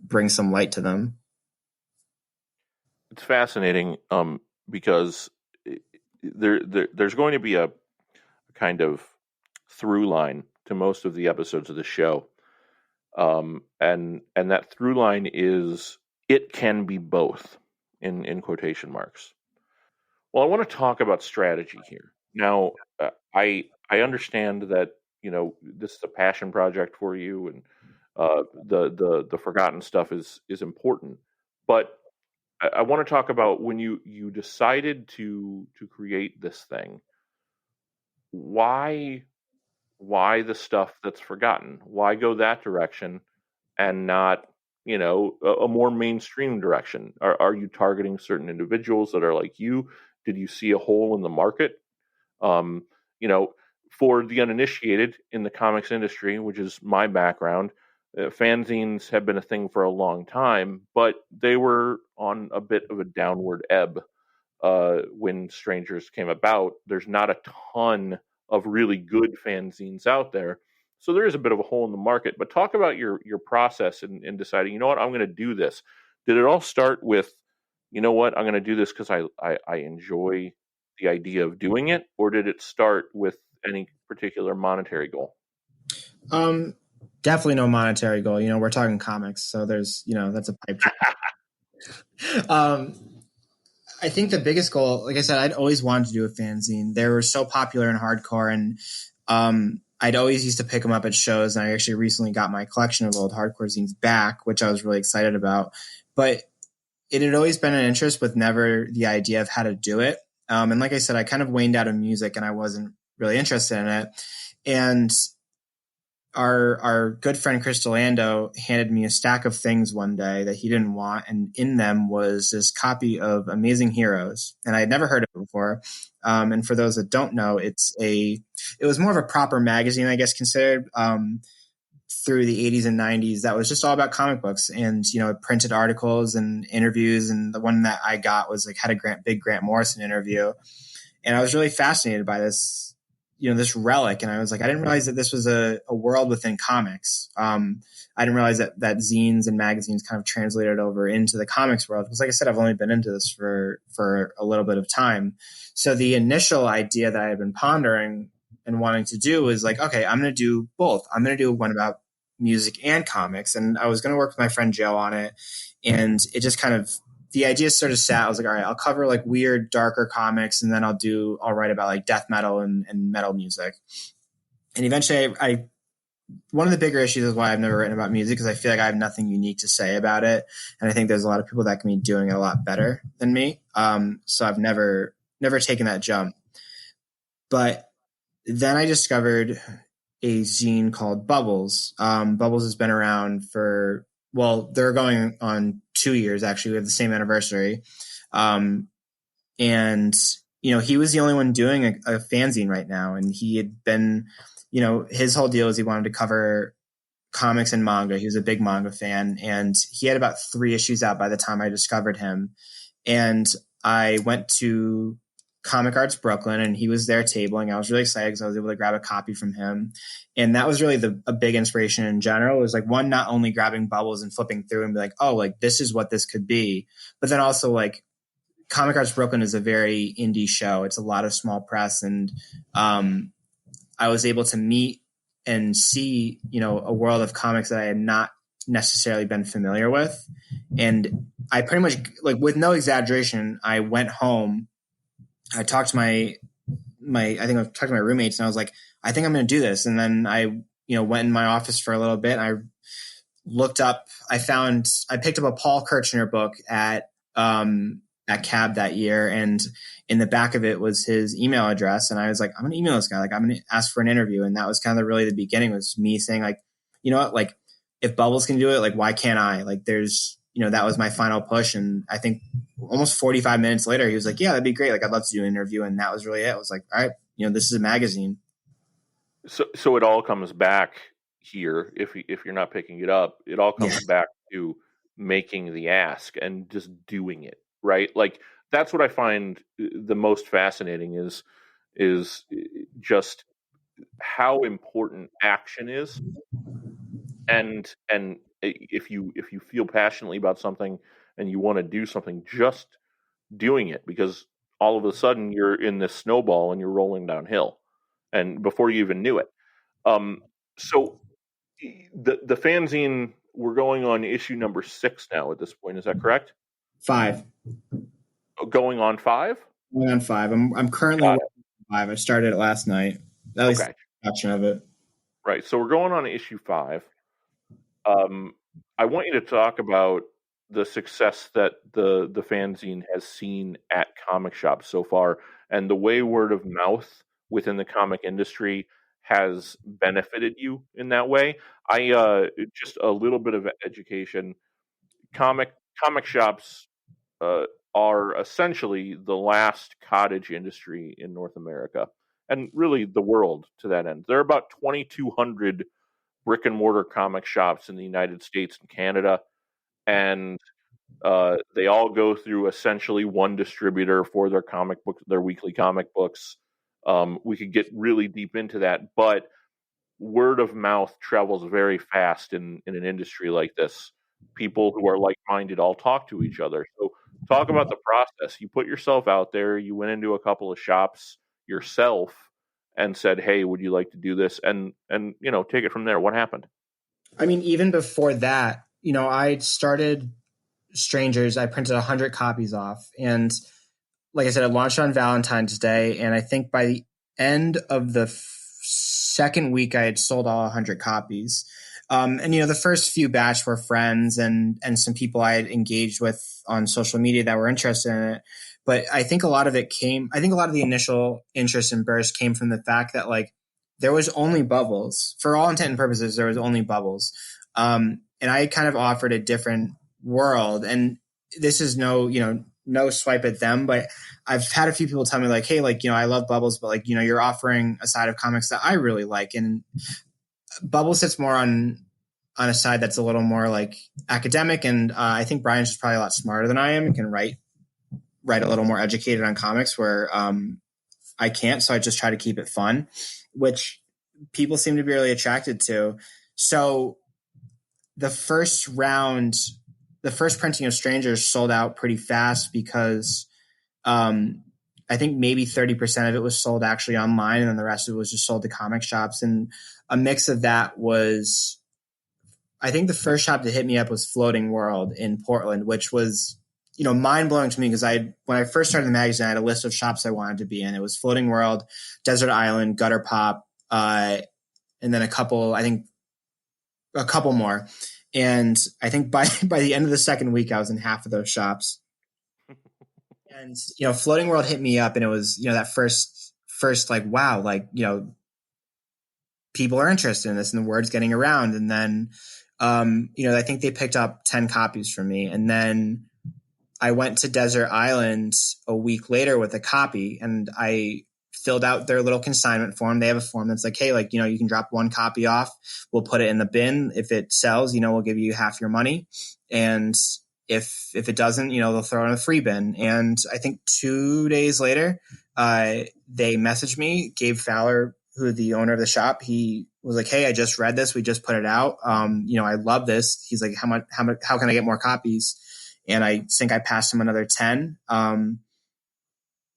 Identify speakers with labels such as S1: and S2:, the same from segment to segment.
S1: bring some light to them.
S2: It's fascinating because there's going to be a kind of through line to most of the episodes of the show. And that through line is it can be both in quotation marks. Well, I want to talk about strategy here. Now, I understand that, this is a passion project for you, and the forgotten stuff is important. But I want to talk about when you decided to create this thing. Why the stuff that's forgotten? Why go that direction and not, a more mainstream direction? Are you targeting certain individuals that are like you? Did you see a hole in the market? You know, for the uninitiated in the comics industry, which is my background, fanzines have been a thing for a long time, but they were on a bit of a downward ebb when Strangers came about. There's not a ton of really good fanzines out there. So there is a bit of a hole in the market. But talk about your process in deciding, you know what, I'm going to do this. Did it all start with, you know what, I'm going to do this because I enjoy the idea of doing it? Or did it start with any particular monetary goal?
S1: Definitely no monetary goal. We're talking comics, so there's, that's a pipe dream. I think the biggest goal, like I said, I'd always wanted to do a fanzine. They were so popular in hardcore, and I'd always used to pick them up at shows. And I actually recently got my collection of old hardcore zines back, which I was really excited about. But it had always been an interest, with never the idea of how to do it. And like I said, I kind of waned out of music, and I wasn't really interested in it. And our good friend Chris Delando handed me a stack of things one day that he didn't want, and in them was this copy of Amazing Heroes, and I had never heard of it before. And for those that don't know, it was more of a proper magazine, I guess, considered, through the 80s and 90s, that was just all about comic books, and it printed articles and interviews. And the one that I got was had a big Grant Morrison interview, and I was really fascinated by this relic. And I was like, I didn't realize that this was a world within comics. I didn't realize that zines and magazines kind of translated over into the comics world. Because like I said, I've only been into this for a little bit of time. So the initial idea that I had been pondering and wanting to do was like, okay, I'm going to do both. I'm going to do one about music and comics. And I was going to work with my friend Joe on it. And it just kind of, the idea sort of sat. I was like, all right, I'll cover weird, darker comics, and then I'll write about death metal and metal music. And eventually one of the bigger issues is why I've never written about music, because I feel like I have nothing unique to say about it. And I think there's a lot of people that can be doing it a lot better than me. So I've never taken that jump. But then I discovered a zine called Bubbles. Bubbles has been around they're going on 2 years, actually. We have the same anniversary. And, he was the only one doing a fanzine right now. And he had been, his whole deal is he wanted to cover comics and manga. He was a big manga fan. And he had about 3 issues out by the time I discovered him. And I went to Comic Arts Brooklyn, and he was there tabling. I was really excited because I was able to grab a copy from him. And that was really a big inspiration in general. It was one, not only grabbing Bubbles and flipping through and be like, oh, this is what this could be. But then also Comic Arts Brooklyn is a very indie show. It's a lot of small press. And I was able to meet and see, a world of comics that I had not necessarily been familiar with. And I pretty much, with no exaggeration, I went home. I talked to my roommates, and I was like, I think I'm going to do this. And then I, went in my office for a little bit. I looked up, I picked up a Paul Kirchner book at CAB that year. And in the back of it was his email address. And I was like, I'm going to email this guy. I'm going to ask for an interview. And that was kind of really the beginning, was me saying you know what, if Bubbles can do it, why can't I? That was my final push. And I think almost 45 minutes later, he was like, yeah, that'd be great. I'd love to do an interview. And that was really it. I was like, all right, this is a magazine.
S2: So it all comes back here. If you're not picking it up, it all comes back to making the ask and just doing it, right? That's what I find the most fascinating is just how important action is. And if you feel passionately about something and you want to do something, just doing it, because all of a sudden you're in this snowball and you're rolling downhill, and before you even knew it. So the fanzine, we're going on issue number 6 now at this point. Is that correct?
S1: 5.
S2: Going on 5?
S1: Going on 5. I'm currently working on 5. I started it last night. At least
S2: Okay.
S1: a fraction of it.
S2: Right. So we're going on issue 5. I want you to talk about the success that the fanzine has seen at comic shops so far, and the way word of mouth within the comic industry has benefited you in that way. I just a little bit of education. Comic shops uh, are essentially the last cottage industry in North America, and really the world to that end. There are about 2,200 brick and mortar comic shops in the United States and Canada, and they all go through essentially one distributor for their comic book, their weekly comic books. We could get really deep into that, but word of mouth travels very fast in an industry like this. People who are like-minded all talk to each other. So talk about the process. You put yourself out there, you went into a couple of shops yourself and said, "Hey, would you like to do this?" And take it from there. What happened?
S1: I mean, even before that, I started Strangers. I printed 100 copies off, and like I said, it launched on Valentine's Day, and I think by the end of the second week, I had sold all 100 copies. And the first few batch were friends and some people I had engaged with on social media that were interested in it. But I think a lot of the initial interest and burst came from the fact that there was only Bubbles. For all intent and purposes, there was only Bubbles. And I kind of offered a different world. And this is no swipe at them, but I've had a few people tell me hey, I love Bubbles, but you're offering a side of comics that I really like. And Bubbles sits more on a side that's a little more academic. And I think Brian's just probably a lot smarter than I am and can write a little more educated on comics where I can't. So I just try to keep it fun, which people seem to be really attracted to. So the first printing of Strangers sold out pretty fast because I think maybe 30% of it was sold actually online, and then the rest of it was just sold to comic shops. And a mix of that was, I think the first shop that hit me up was Floating World in Portland, which was, mind blowing to me because when I first started the magazine, I had a list of shops I wanted to be in. It was Floating World, Desert Island, Gutter Pop, and then a couple more. And I think by the end of the second week, I was in half of those shops. And, Floating World hit me up, and it was, that first wow, people are interested in this and the word's getting around. And then, I think they picked up 10 copies from me. And then I went to Desert Island a week later with a copy, and I filled out their little consignment form. They have a form that's hey, you can drop 1 copy off. We'll put it in the bin. If it sells, we'll give you half your money. And if it doesn't, they'll throw it in a free bin. And I think 2 days later, they messaged me. Gabe Fowler, who the owner of the shop, he was hey, I just read this. We just put it out. I love this. He's how can I get more copies? And I think I passed him another 10.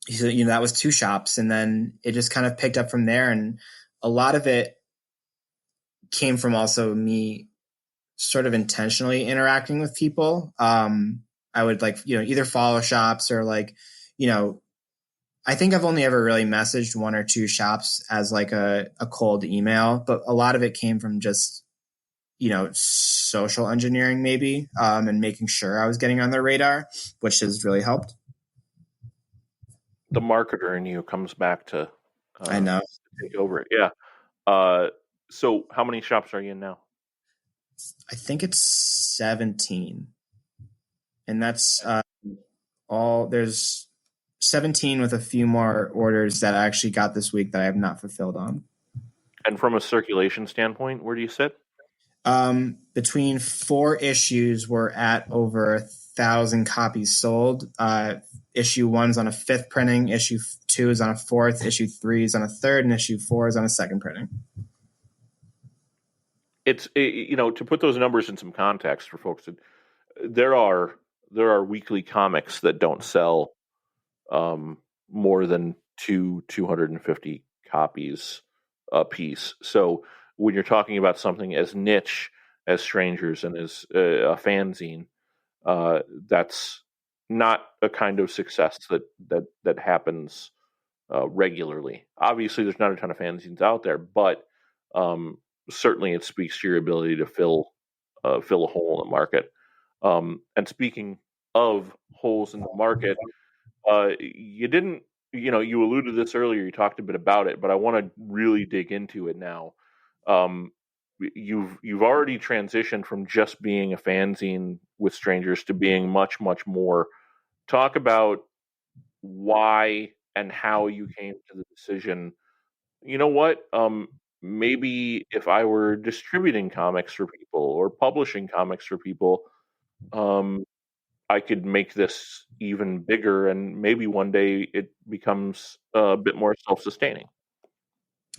S1: He said, that was 2 shops. And then it just kind of picked up from there. And a lot of it came from also me sort of intentionally interacting with people. I would either follow shops or I think I've only ever really messaged 1 or 2 shops as a cold email, but a lot of it came from just, social engineering maybe, and making sure I was getting on their radar, which has really helped.
S2: The marketer in you comes back to
S1: I know.
S2: take over it. Yeah. So how many shops are you in now?
S1: I think it's 17. And that's all. There's 17 with a few more orders that I actually got this week that I have not fulfilled on.
S2: And from a circulation standpoint, where do you sit?
S1: Between 4 issues, we're at over 1,000 copies sold. Issue 1's on a 5th printing. Issue 2 is on a 4th. Issue 3 is on a 3rd, and issue 4 is on a 2nd printing.
S2: to put those numbers in some context for folks, there are weekly comics that don't sell more than 250 copies a piece. So when you're talking about something as niche as Strangers and as a fanzine, that's not a kind of success that happens regularly. Obviously, there's not a ton of fanzines out there, but certainly it speaks to your ability to fill a hole in the market. And speaking of holes in the market, you didn't, you alluded to this earlier. You talked a bit about it, but I want to really dig into it now. You've already transitioned from just being a fanzine with Strangers to being much, much more. Talk about why and how you came to the decision. You know what? Maybe if I were distributing comics for people or publishing comics for people, I could make this even bigger, and maybe one day it becomes a bit more self-sustaining.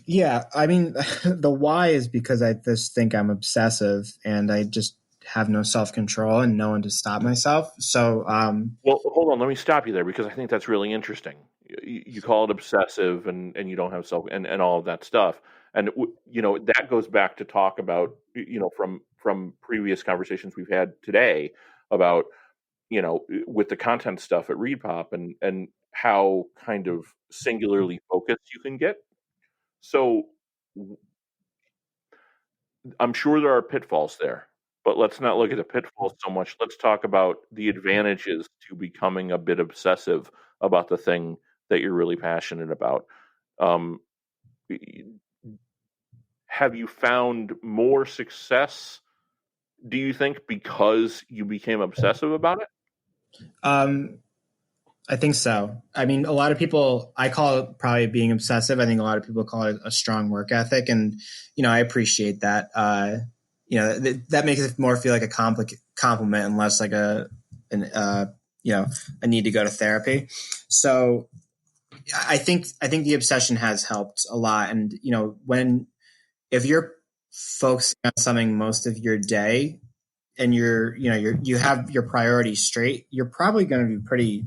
S1: Yeah, I mean, the why is because I just think I'm obsessive and I just have no self-control and no one to stop myself. So,
S2: Well, hold on, let me stop you there because I think that's really interesting. You call it obsessive, and you don't have self and all of that stuff, and that goes back to talk about from previous conversations we've had today about with the content stuff at ReadPop and how kind of singularly focused you can get. So I'm sure there are pitfalls there, but let's not look at the pitfalls so much. Let's talk about the advantages to becoming a bit obsessive about the thing that you're really passionate about. Um, have you found more success, do you think, because you became obsessive about it?
S1: I think so. I mean, a lot of people, I call it probably being obsessive. I think a lot of people call it a strong work ethic. And, I appreciate that. That makes it more feel like a compliment and less like a need to go to therapy. So I think the obsession has helped a lot. And, if you're focusing on something most of your day and you have your priorities straight, you're probably going to be pretty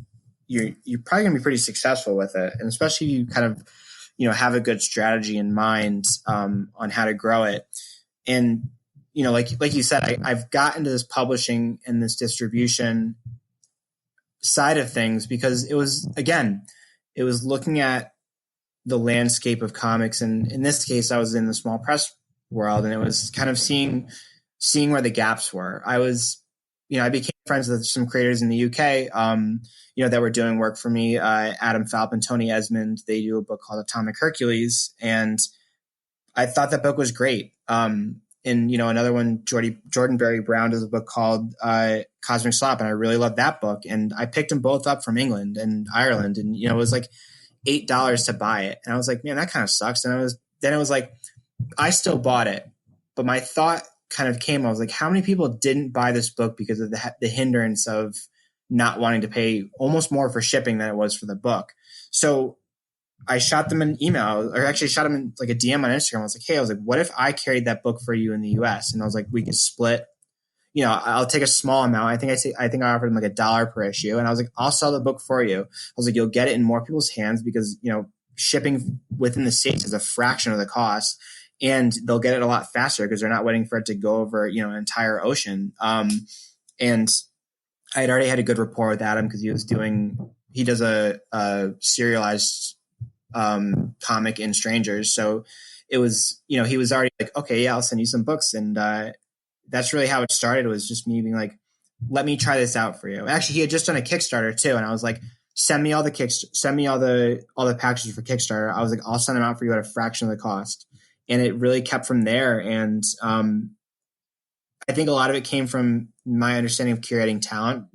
S1: successful with it. And especially if you kind of, have a good strategy in mind on how to grow it. And, like you said, I've gotten to this publishing and this distribution side of things because it was looking at the landscape of comics. And in this case, I was in the small press world, and it was kind of seeing where the gaps were. I became friends with some creators in the UK, that were doing work for me. Adam Falp and Tony Esmond, they do a book called Atomic Hercules. And I thought that book was great. And, another one, Jordan Berry Brown does a book called Cosmic Slop. And I really loved that book. And I picked them both up from England and Ireland. And, it was like $8 to buy it. And I was like, man, that kind of sucks. And it was like, I still bought it. But my thought kind of came, I was like, how many people didn't buy this book because of the hindrance of not wanting to pay almost more for shipping than it was for the book? So I shot them an email, or actually shot them in like a DM on Instagram. I was like, hey, what if I carried that book for you in the US? And I was like, we could split, I'll take a small amount. I think I offered them like $1 per issue. And I was like, I'll sell the book for you. I was like, you'll get it in more people's hands because, shipping within the States is a fraction of the cost. And they'll get it a lot faster because they're not waiting for it to go over, an entire ocean. And I had already had a good rapport with Adam because he does a serialized comic in Strangers. So it was, he was already like, okay, yeah, I'll send you some books. And that's really how it started. It was just me being like, let me try this out for you. Actually, he had just done a Kickstarter too. And I was like, send me all the packages for Kickstarter. I was like, I'll send them out for you at a fraction of the cost. And it really kept from there. And I think a lot of it came from my understanding of curating talent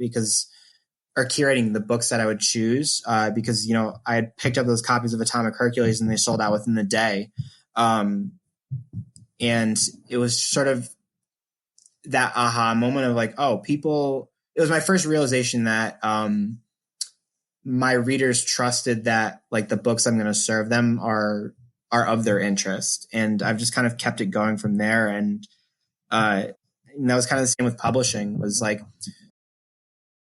S1: or curating the books that I would choose because, I had picked up those copies of Atomic Hercules and they sold out within the day. And it was sort of that aha moment of like, it was my first realization that my readers trusted that like the books I'm going to serve them are of their interest. And I've just kind of kept it going from there. And And that was kind of the same with publishing. Was like